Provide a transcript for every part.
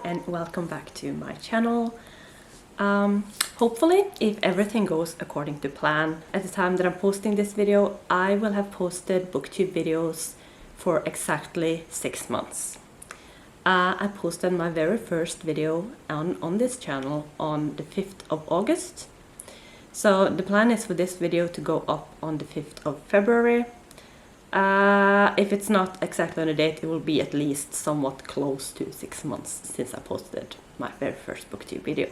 and welcome back to my channel. Hopefully, if everything goes according to plan, at the time that I'm posting this video, I will have posted booktube videos for exactly 6 months. I posted my very first video on this channel on the 5th of August. So the plan is for this video to go up on the 5th of February. If it's not exactly on the date, it will be at least somewhat close to 6 months since I posted my very first booktube video.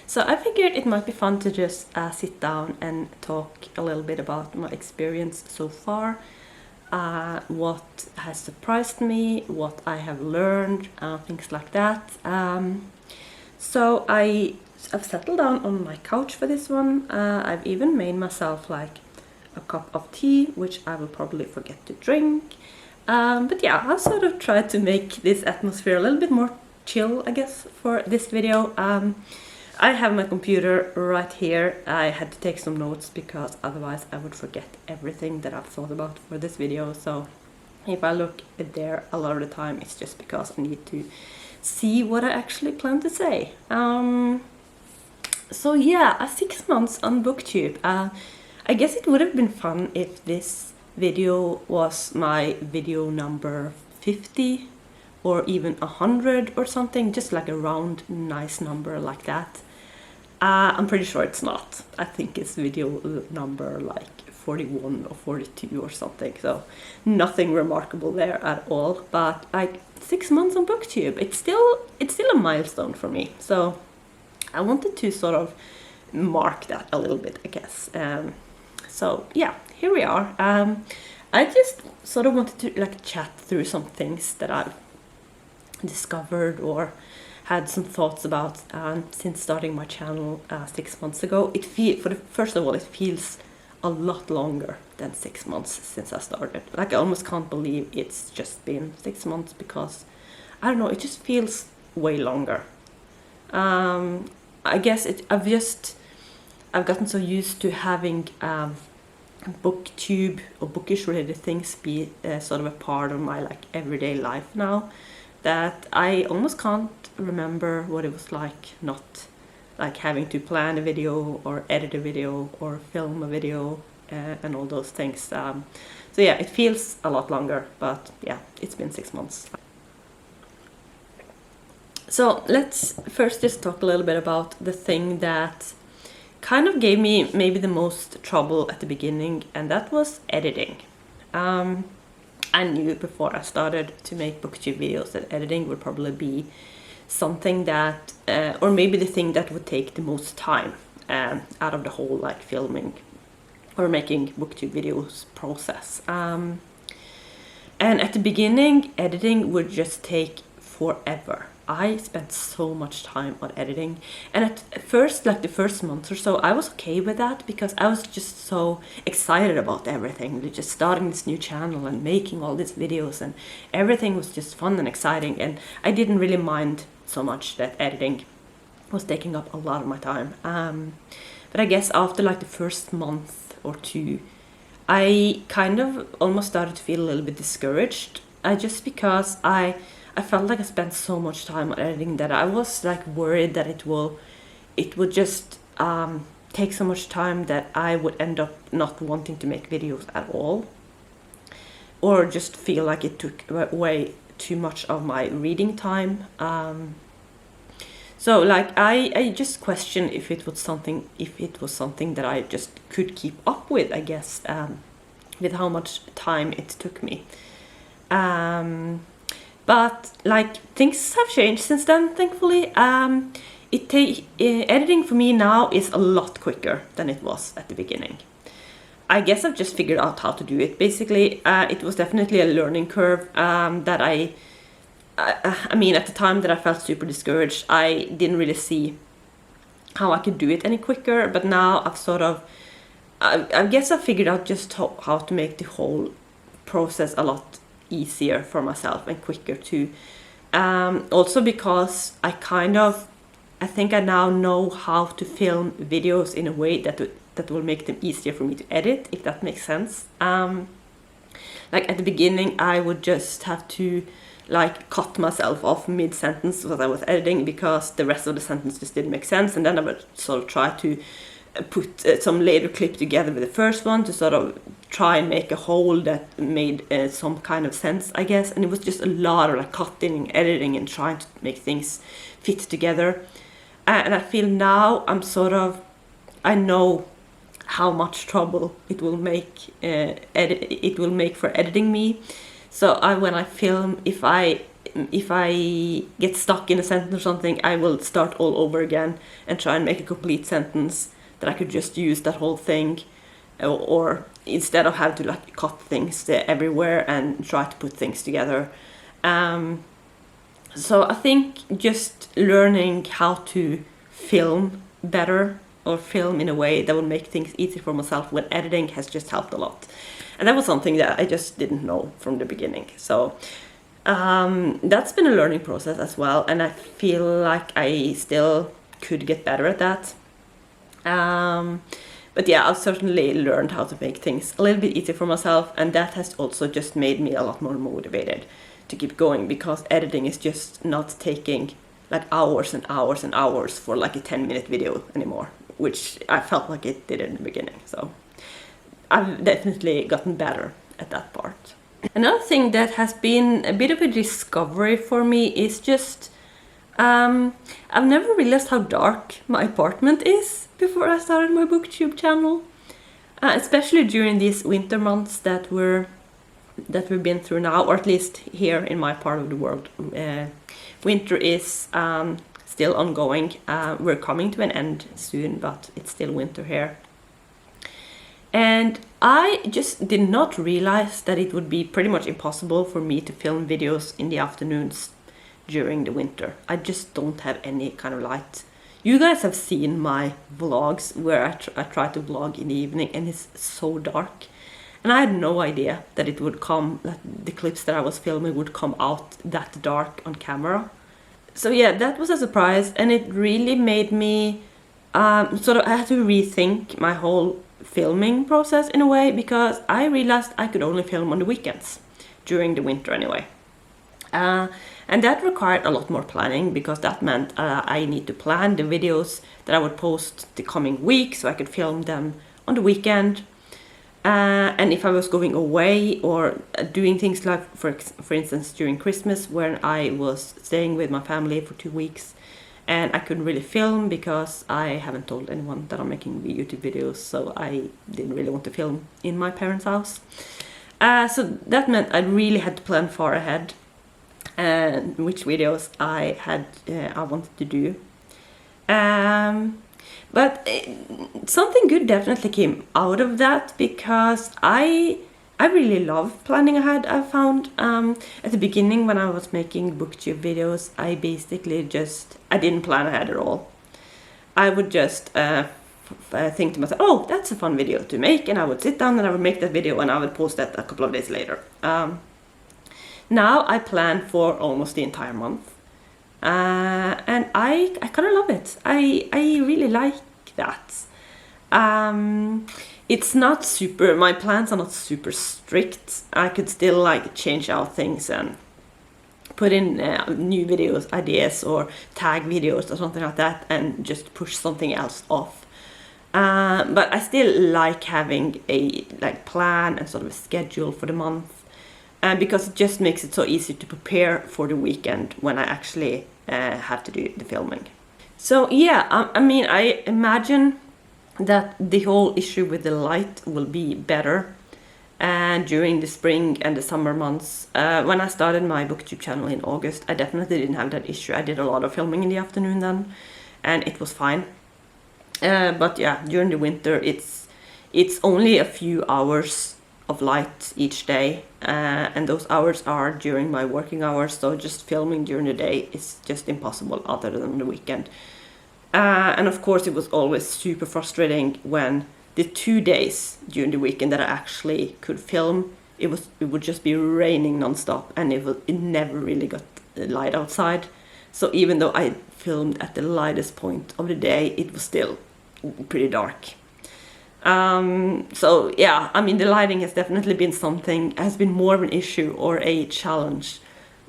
So I figured it might be fun to just sit down and talk a little bit about my experience so far, what has surprised me, what I have learned, things like that. So I've settled down on my couch for this one. I've even made myself like a cup of tea, which I will probably forget to drink. But yeah, I've sort of tried to make this atmosphere a little bit more chill, I guess, for this video. I have my computer right here. I had to take some notes because otherwise I would forget everything that I've thought about for this video. So if I look at there a lot of the time, it's just because I need to see what I actually plan to say. So yeah, 6 months on booktube. I guess it would have been fun if this video was my video number 50 or even 100 or something, just like a round nice number like that. I'm pretty sure it's not. I think it's video number like 41 or 42 or something, so nothing remarkable there at all. But like 6 months on booktube, it's still a milestone for me, so I wanted to sort of mark that a little bit, I guess. So yeah, here we are. I just sort of wanted to like chat through some things that I've discovered or had some thoughts about since starting my channel 6 months ago. First of all, it feels a lot longer than 6 months since I started. Like I almost can't believe it's just been 6 months because I don't know, it just feels way longer. I guess I've gotten so used to having booktube or bookish related things be sort of a part of my like everyday life now, that I almost can't remember what it was like not like having to plan a video or edit a video or film a video and all those things. So yeah, it feels a lot longer, but yeah, it's been 6 months. So let's first just talk a little bit about the thing that kind of gave me maybe the most trouble at the beginning, and that was editing. I knew before I started to make booktube videos that editing would probably be something that, or maybe the thing that would take the most time out of the whole like filming or making booktube videos process. And at the beginning, editing would just take forever. I spent so much time on editing, and at first, like the first month or so, I was okay with that because I was just so excited about everything, just starting this new channel and making all these videos, and everything was just fun and exciting, and I didn't really mind so much that editing was taking up a lot of my time. But I guess after like the first month or two, I kind of almost started to feel a little bit discouraged, just because I felt like I spent so much time on editing that I was like worried that it would just take so much time that I would end up not wanting to make videos at all, or just feel like it took way too much of my reading time. So like I just questioned if it was something that I just could keep up with, I guess, with how much time it took me. But like things have changed since then, thankfully. Editing for me now is a lot quicker than it was at the beginning. I guess I've just figured out how to do it. Basically, it was definitely a learning curve that I mean, at the time that I felt super discouraged, I didn't really see how I could do it any quicker. But now I've sort of, I guess I figured out just how to make the whole process a lot easier for myself and quicker too. Also because I think I now know how to film videos in a way that will make them easier for me to edit, if that makes sense. Like at the beginning, I would just have to like cut myself off mid-sentence as I was editing because the rest of the sentence just didn't make sense, and then I would sort of try to put some later clip together with the first one to sort of try and make a whole that made some kind of sense, I guess. And it was just a lot of like cutting, editing, and trying to make things fit together. And I feel now I know how much trouble it will make for editing me. So when I film, if I get stuck in a sentence or something, I will start all over again and try and make a complete sentence that I could just use that whole thing, or instead of having to like cut things everywhere and try to put things together. So I think just learning how to film better, or film in a way that would make things easier for myself when editing, has just helped a lot. And that was something that I just didn't know from the beginning. So that's been a learning process as well, and I feel like I still could get better at that. But yeah, I've certainly learned how to make things a little bit easier for myself, and that has also just made me a lot more motivated to keep going, because editing is just not taking like hours and hours and hours for like a 10-minute video anymore, which I felt like it did in the beginning. So I've definitely gotten better at that part. Another thing that has been a bit of a discovery for me is just I've never realized how dark my apartment is before I started my BookTube channel, especially during these winter months that we've been through now, or at least here in my part of the world. Winter is still ongoing. We're coming to an end soon, but it's still winter here. And I just did not realize that it would be pretty much impossible for me to film videos in the afternoons during the winter. I just don't have any kind of light. You guys have seen my vlogs where I try to vlog in the evening, and it's so dark. And I had no idea that it would come, that the clips that I was filming would come out that dark on camera. So yeah, that was a surprise, and it really made me I had to rethink my whole filming process in a way, because I realized I could only film on the weekends during the winter anyway. And that required a lot more planning, because that meant I need to plan the videos that I would post the coming week so I could film them on the weekend. And if I was going away or doing things like, for instance, during Christmas, when I was staying with my family for 2 weeks, and I couldn't really film because I haven't told anyone that I'm making YouTube videos, so I didn't really want to film in my parents' house. So that meant I really had to plan far ahead and which videos I wanted to do. But something good definitely came out of that, because I really love planning ahead. I found at the beginning when I was making BookTube videos, I basically I didn't plan ahead at all. I would just think to myself, oh, that's a fun video to make, and I would sit down and I would make that video and I would post that a couple of days later. Now I plan for almost the entire month. And I kind of love it. I really like that. It's not super, my plans are not super strict. I could still like change out things and put in new videos, ideas, or tag videos or something like that, and just push something else off. But I still like having a plan and sort of a schedule for the month. Because it just makes it so easy to prepare for the weekend when I actually have to do the filming. So yeah, I mean, I imagine that the whole issue with the light will be better during the spring and the summer months. When I started my BookTube channel in August, I definitely didn't have that issue. I did a lot of filming in the afternoon then, and it was fine. But yeah, during the winter, it's only a few hours of light each day, and those hours are during my working hours, so just filming during the day is just impossible other than on the weekend. And of course it was always super frustrating when the 2 days during the weekend that I actually could film, it would just be raining non-stop, and it never really got light outside. So even though I filmed at the lightest point of the day, it was still pretty dark. So yeah, I mean, the lighting has definitely been has been more of an issue or a challenge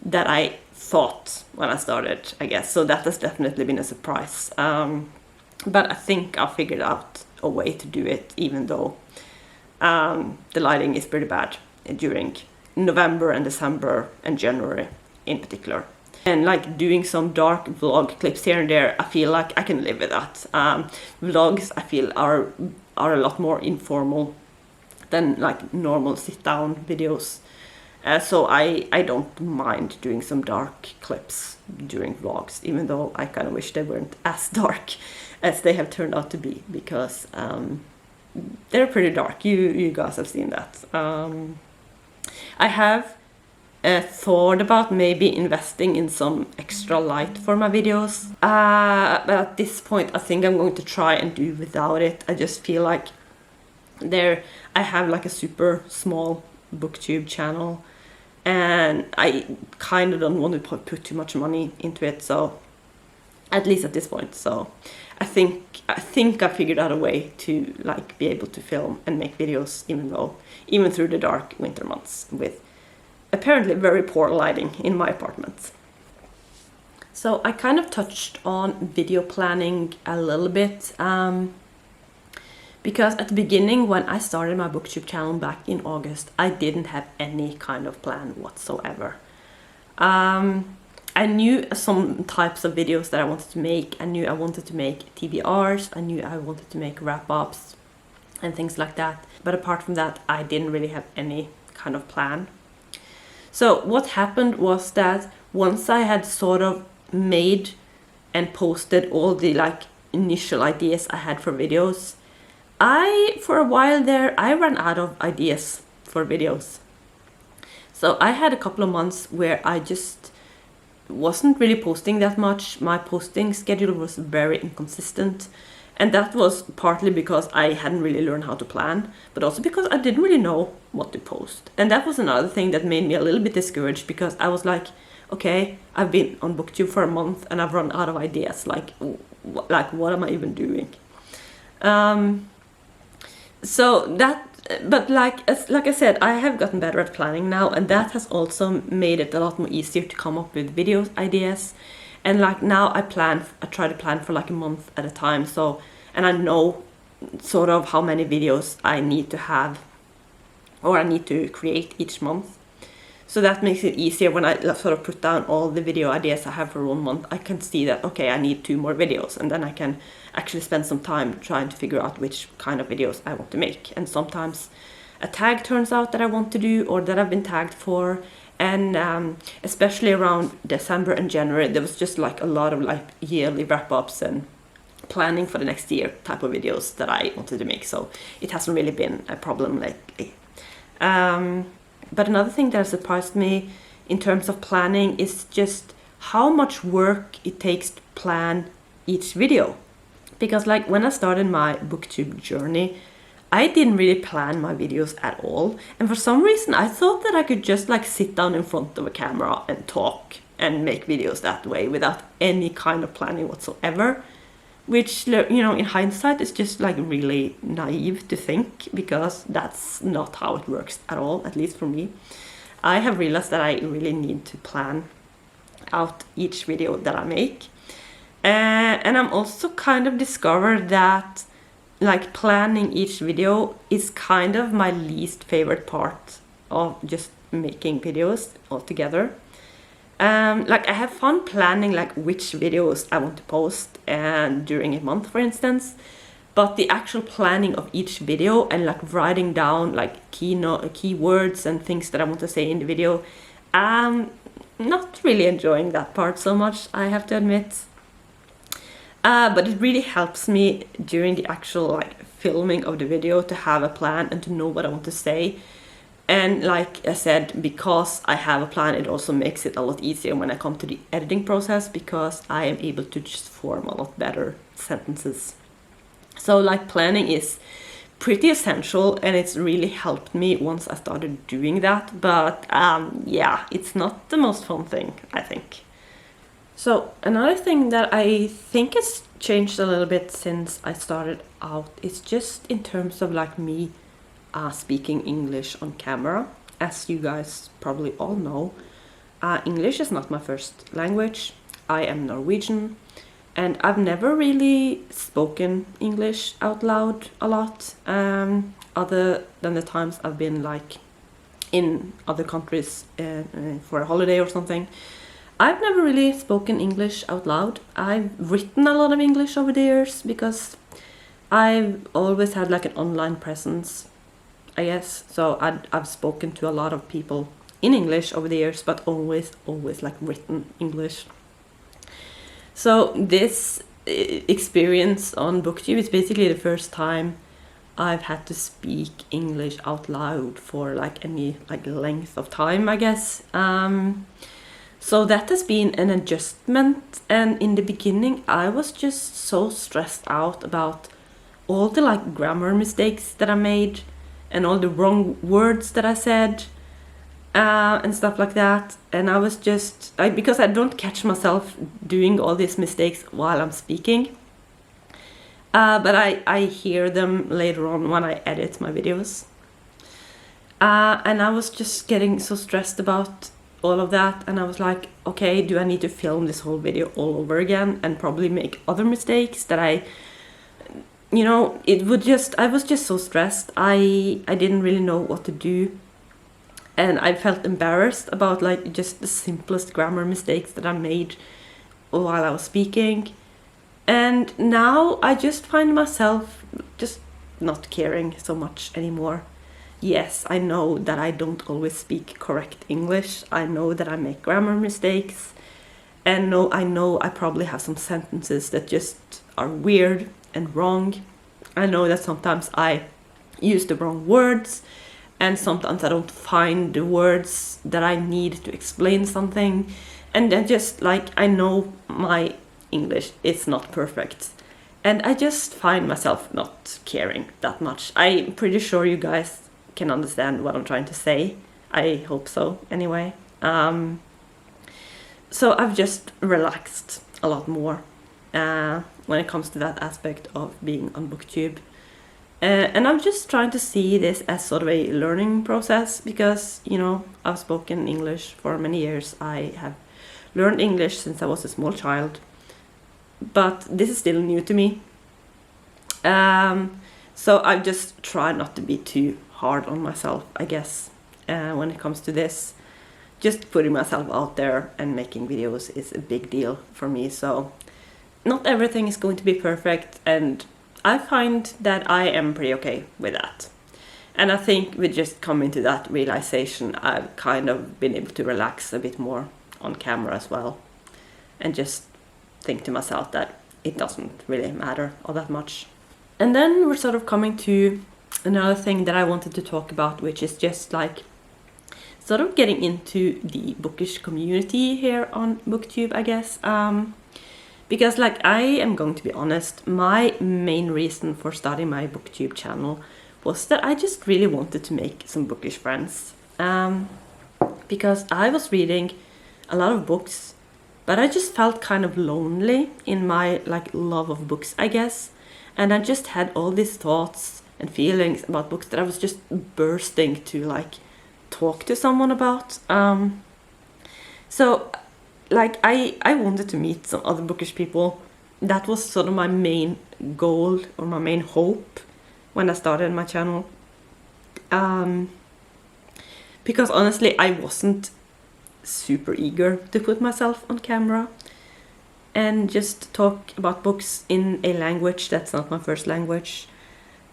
that I thought when I started, I guess. So that has definitely been a surprise. But I think I figured out a way to do it, even though the lighting is pretty bad during November and December and January in particular. And like doing some dark vlog clips here and there, I feel like I can live with that. Vlogs, I feel, are a lot more informal than like normal sit-down videos. So I don't mind doing some dark clips during vlogs, even though I kind of wish they weren't as dark as they have turned out to be, because they're pretty dark. You guys have seen that. I have thought about maybe investing in some extra light for my videos, but at this point I think I'm going to try and do without it. I just feel like I have like a super small booktube channel, and I kind of don't want to put too much money into it, so at least at this point. So I think I figured out a way to like be able to film and make videos even through the dark winter months with apparently very poor lighting in my apartment. So I kind of touched on video planning a little bit, because at the beginning, when I started my booktube channel back in August, I didn't have any kind of plan whatsoever. I knew some types of videos that I wanted to make. I knew I wanted to make TBRs, I knew I wanted to make wrap-ups and things like that. But apart from that, I didn't really have any kind of plan. So what happened was that once I had sort of made and posted all the like initial ideas I had for videos, for a while there, I ran out of ideas for videos. So I had a couple of months where I just wasn't really posting that much. My posting schedule was very inconsistent. And that was partly because I hadn't really learned how to plan, but also because I didn't really know what to post. And that was another thing that made me a little bit discouraged, because I was like, okay, I've been on booktube for a month and I've run out of ideas. Like what am I even doing? So that, but like I said, I have gotten better at planning now, and that has also made it a lot more easier to come up with video ideas. And like now I try to plan for like a month at a time. So, and I know sort of how many videos I need to have or I need to create each month. So that makes it easier when I sort of put down all the video ideas I have for 1 month. I can see that, okay, I need 2 more videos, and then I can actually spend some time trying to figure out which kind of videos I want to make. And sometimes a tag turns out that I want to do or that I've been tagged for. And especially around December and January, there was just like a lot of like yearly wrap-ups and planning for the next year type of videos that I wanted to make. So it hasn't really been a problem lately. But another thing that surprised me in terms of planning is just how much work it takes to plan each video. Because like when I started my booktube journey, I didn't really plan my videos at all, and for some reason I thought that I could just like sit down in front of a camera and talk and make videos that way without any kind of planning whatsoever, which, you know, in hindsight is just like really naive to think, because that's not how it works at all, at least for me. I have realized that I really need to plan out each video that I make, and I'm also kind of discovered that like planning each video is kind of my least favorite part of just making videos altogether. Like I have fun planning like which videos I want to post and during a month, for instance, but the actual planning of each video and like writing down like keywords and things that I want to say in the video, not really enjoying that part so much, I have to admit. But it really helps me during the actual like filming of the video to have a plan and to know what I want to say. And like I said, because I have a plan, it also makes it a lot easier when I come to the editing process, because I am able to just form a lot better sentences. So like planning is pretty essential, and it's really helped me once I started doing that. But yeah, it's not the most fun thing, I think. So another thing that I think has changed a little bit since I started out is just in terms of like me speaking English on camera. As you guys probably all know, English is not my first language. I am Norwegian, and I've never really spoken English out loud a lot, other than the times I've been like in other countries for a holiday or something. I've never really spoken English out loud. I've written a lot of English over the years because I've always had like an online presence, I guess. So I've spoken to a lot of people in English over the years, but always like written English. So this experience on BookTube is basically the first time I've had to speak English out loud for like any like length of time, I guess. So that has been an adjustment, and in the beginning I was just so stressed out about all the like grammar mistakes that I made and all the wrong words that I said and stuff like that. And I was just, because I don't catch myself doing all these mistakes while I'm speaking, but I hear them later on when I edit my videos. And I was just getting so stressed about all of that, and I was like, okay, do I need to film this whole video all over again and probably make other mistakes that I was just so stressed. I didn't really know what to do, and I felt embarrassed about like just the simplest grammar mistakes that I made while I was speaking. And now I just find myself just not caring so much anymore. Yes, I know that I don't always speak correct English. I know that I make grammar mistakes. And I know I probably have some sentences that just are weird and wrong. I know that sometimes I use the wrong words, and sometimes I don't find the words that I need to explain something. And then just like, I know my English is not perfect. And I just find myself not caring that much. I'm pretty sure you guys can understand what I'm trying to say. I hope so, anyway. So I've just relaxed a lot more when it comes to that aspect of being on BookTube. And I'm just trying to see this as sort of a learning process because, I've spoken English for many years. I have learned English since I was a small child, but this is still new to me. So I just try not to be too hard on myself, I guess, when it comes to this. Just putting myself out there and making videos is a big deal for me, so not everything is going to be perfect, and I find that I am pretty okay with that. And I think with just coming to that realization, I've kind of been able to relax a bit more on camera as well, and just think to myself that it doesn't really matter all that much. And then we're sort of coming to another thing that I wanted to talk about, which is just like sort of getting into the bookish community here on BookTube, I guess. Because like, I am going to be honest, my main reason for starting my BookTube channel was that I just really wanted to make some bookish friends. Because I was reading a lot of books, but I just felt kind of lonely in my like love of books, I guess. And I just had all these thoughts and feelings about books that I was just bursting to like talk to someone about. So like I wanted to meet some other bookish people. That was sort of my main goal or my main hope when I started my channel. Because honestly, I wasn't super eager to put myself on camera and just talk about books in a language that's not my first language.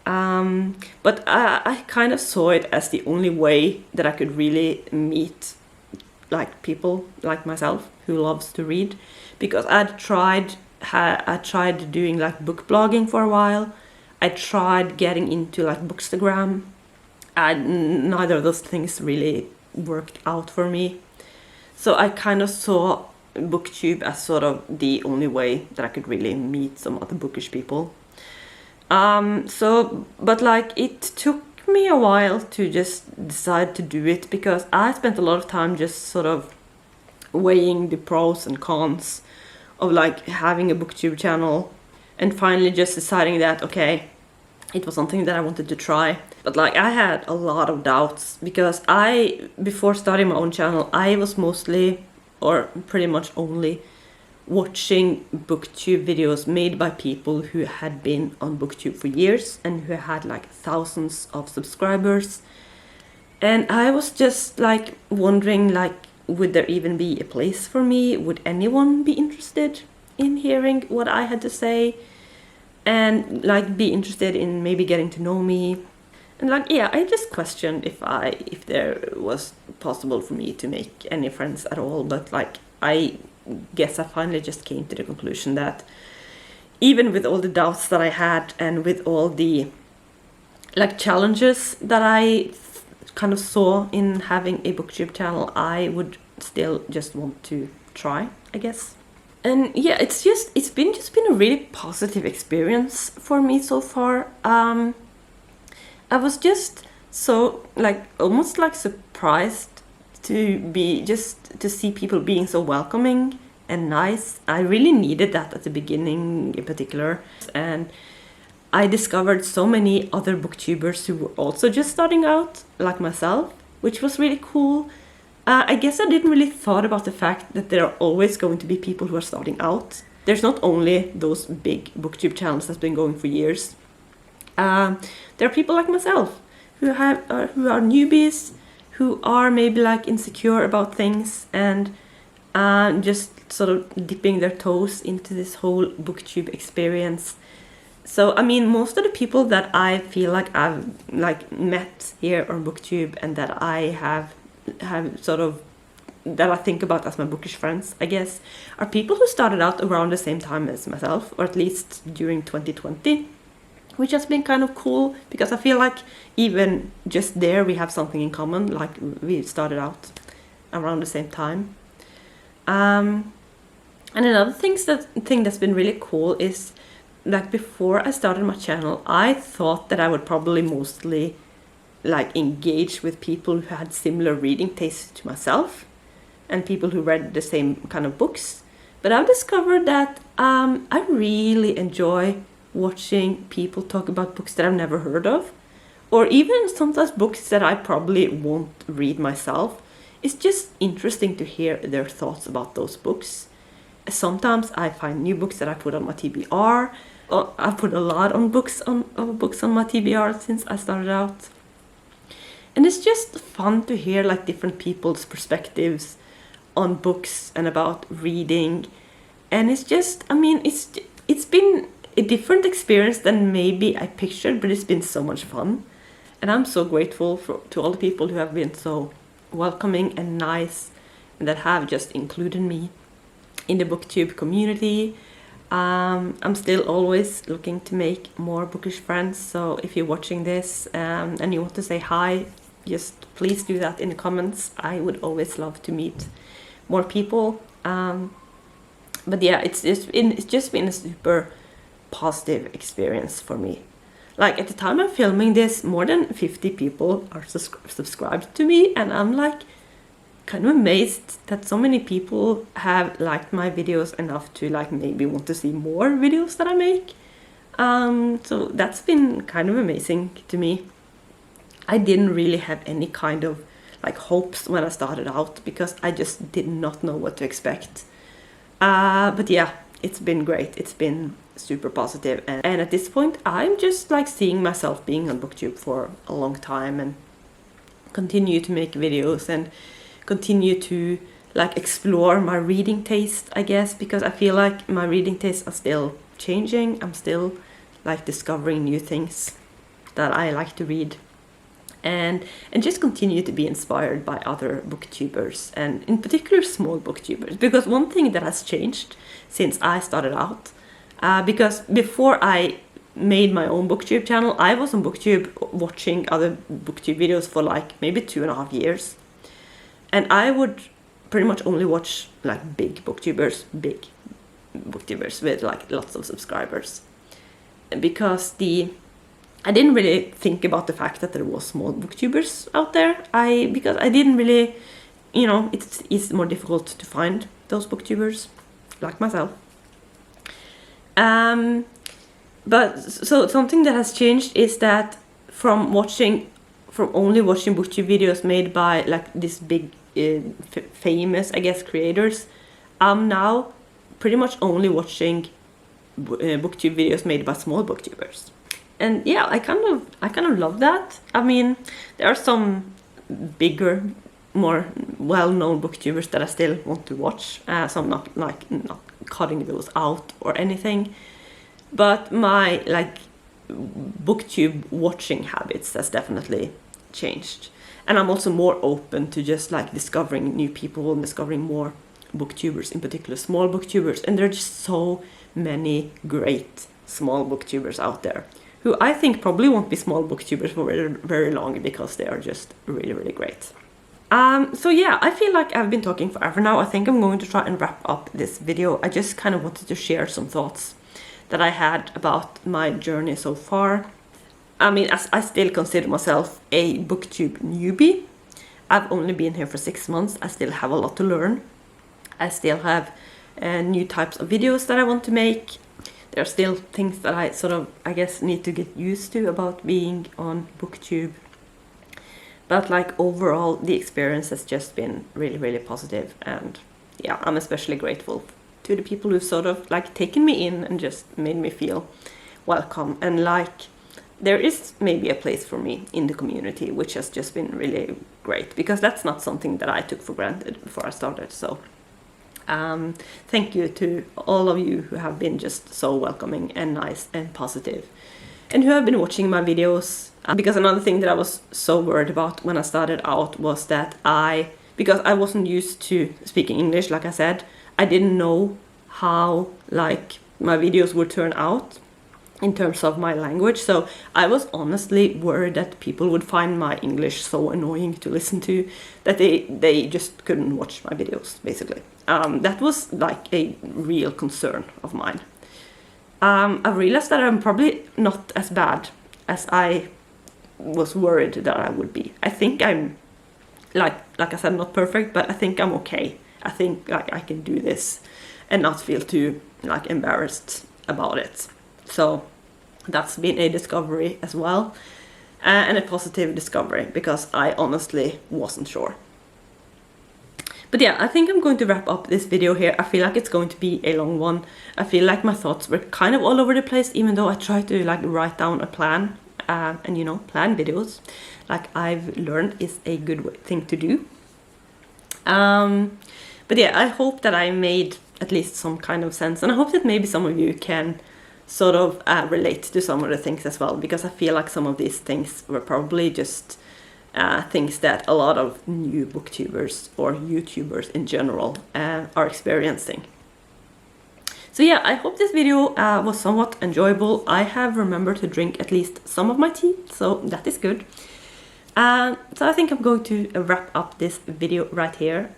But I kind of saw it as the only way that I could really meet like people like myself who loves to read, because I tried doing like book blogging for a while. I tried getting into like Bookstagram, and neither of those things really worked out for me. So I kind of saw BookTube as sort of the only way that I could really meet some other bookish people. But like, it took me a while to just decide to do it, because I spent a lot of time just sort of weighing the pros and cons of like having a booktube channel, and finally just deciding that okay, it was something that I wanted to try. But like I had a lot of doubts because before starting my own channel, I was mostly, or pretty much only, watching booktube videos made by people who had been on booktube for years and who had like thousands of subscribers. And I was just like wondering, like, would there even be a place for me? Would anyone be interested in hearing what I had to say? And like be interested in maybe getting to know me? And like, yeah, I just questioned if there was possible for me to make any friends at all. But like, I guess I finally just came to the conclusion that even with all the doubts that I had and with all the like challenges that I kind of saw in having a booktube channel, I would still just want to try, I guess. And yeah, it's been a really positive experience for me so far. I was just so like almost like surprised to see people being so welcoming and nice. I really needed that at the beginning in particular, and I discovered so many other booktubers who were also just starting out like myself, which was really cool. I guess I didn't really thought about the fact that there are always going to be people who are starting out. There's not only those big booktube channels that's been going for years. There are people like myself who are newbies, who are maybe like insecure about things and just sort of dipping their toes into this whole booktube experience. So I mean, most of the people that I feel like I've like met here on booktube and that I have sort of, that I think about as my bookish friends, I guess, are people who started out around the same time as myself, or at least during 2020. Which has been kind of cool, because I feel like even just there we have something in common, like we started out around the same time. And another thing that's been really cool is, like, before I started my channel, I thought that I would probably mostly like engage with people who had similar reading tastes to myself and people who read the same kind of books. But I've discovered that I really enjoy watching people talk about books that I've never heard of, or even sometimes books that I probably won't read myself. It's just interesting to hear their thoughts about those books. Sometimes I find new books that I put on my TBR. I put a lot of books on my TBR since I started out. And it's just fun to hear like different people's perspectives on books and about reading. And it's just, I mean, it's been a different experience than maybe I pictured, but it's been so much fun. And I'm so grateful to all the people who have been so welcoming and nice and that have just included me in the booktube community. I'm still always looking to make more bookish friends, so if you're watching this and you want to say hi, just please do that in the comments. I would always love to meet more people. But yeah, it's just been a super positive experience for me. Like, at the time I'm filming this, more than 50 people are subscribed to me, and I'm like kind of amazed that so many people have liked my videos enough to like maybe want to see more videos that I make. So that's been kind of amazing to me. I didn't really have any kind of like hopes when I started out, because I just did not know what to expect. But yeah, it's been great. It's been super positive, and at this point I'm just like seeing myself being on booktube for a long time and continue to make videos and continue to like explore my reading taste, I guess, because I feel like my reading tastes are still changing. I'm still like discovering new things that I like to read, and just continue to be inspired by other booktubers, and in particular small booktubers, because one thing that has changed since I started out, because before I made my own booktube channel, I was on booktube watching other booktube videos for like maybe 2.5 years, and I would pretty much only watch like big booktubers with like lots of subscribers, because I didn't really think about the fact that there was small booktubers out there. Because I didn't really you know, it's more difficult to find those booktubers like myself. But so something that has changed is that from only watching booktube videos made by like this big famous, I guess, creators, I'm now pretty much only watching booktube videos made by small booktubers. And yeah, I kind of love that. I mean, there are some bigger, more well-known booktubers that I still want to watch, so I'm not cutting those out or anything. But my like booktube watching habits has definitely changed, and I'm also more open to just like discovering new people and discovering more booktubers, in particular small booktubers. And there are just so many great small booktubers out there who I think probably won't be small booktubers for very, very long, because they are just really, really great. So yeah, I feel like I've been talking forever now. I think I'm going to try and wrap up this video. I just kind of wanted to share some thoughts that I had about my journey so far. I mean, as I still consider myself a booktube newbie. I've only been here for 6 months. I still have a lot to learn. I still have new types of videos that I want to make. There are still things that I sort of, I guess, need to get used to about being on booktube. But like overall, the experience has just been really, really positive. And yeah, I'm especially grateful to the people who sort of like taken me in and just made me feel welcome, and like there is maybe a place for me in the community, which has just been really great, because that's not something that I took for granted before I started. So thank you to all of you who have been just so welcoming and nice and positive, and who have been watching my videos. Because another thing that I was so worried about when I started out was that because I wasn't used to speaking English, like I said, I didn't know how like my videos would turn out in terms of my language. So I was honestly worried that people would find my English so annoying to listen to that they just couldn't watch my videos, basically. That was like a real concern of mine. I realized that I'm probably not as bad as I was worried that I would be. I think I'm like I said, not perfect, but I think I'm okay. I think like I can do this and not feel too like embarrassed about it. So that's been a discovery as well, and a positive discovery, because I honestly wasn't sure. But yeah, I think I'm going to wrap up this video here. I feel like it's going to be a long one. I feel like my thoughts were kind of all over the place, even though I tried to like write down a plan, and you know, plan videos, like I've learned is a good thing to do. But yeah, I hope that I made at least some kind of sense, and I hope that maybe some of you can sort of relate to some of the things as well, because I feel like some of these things were probably just things that a lot of new booktubers or YouTubers in general are experiencing. So yeah, I hope this video was somewhat enjoyable. I have remembered to drink at least some of my tea, so that is good. So I think I'm going to wrap up this video right here.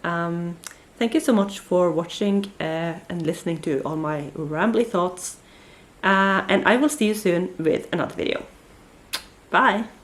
Thank you so much for watching and listening to all my rambly thoughts. And I will see you soon with another video. Bye!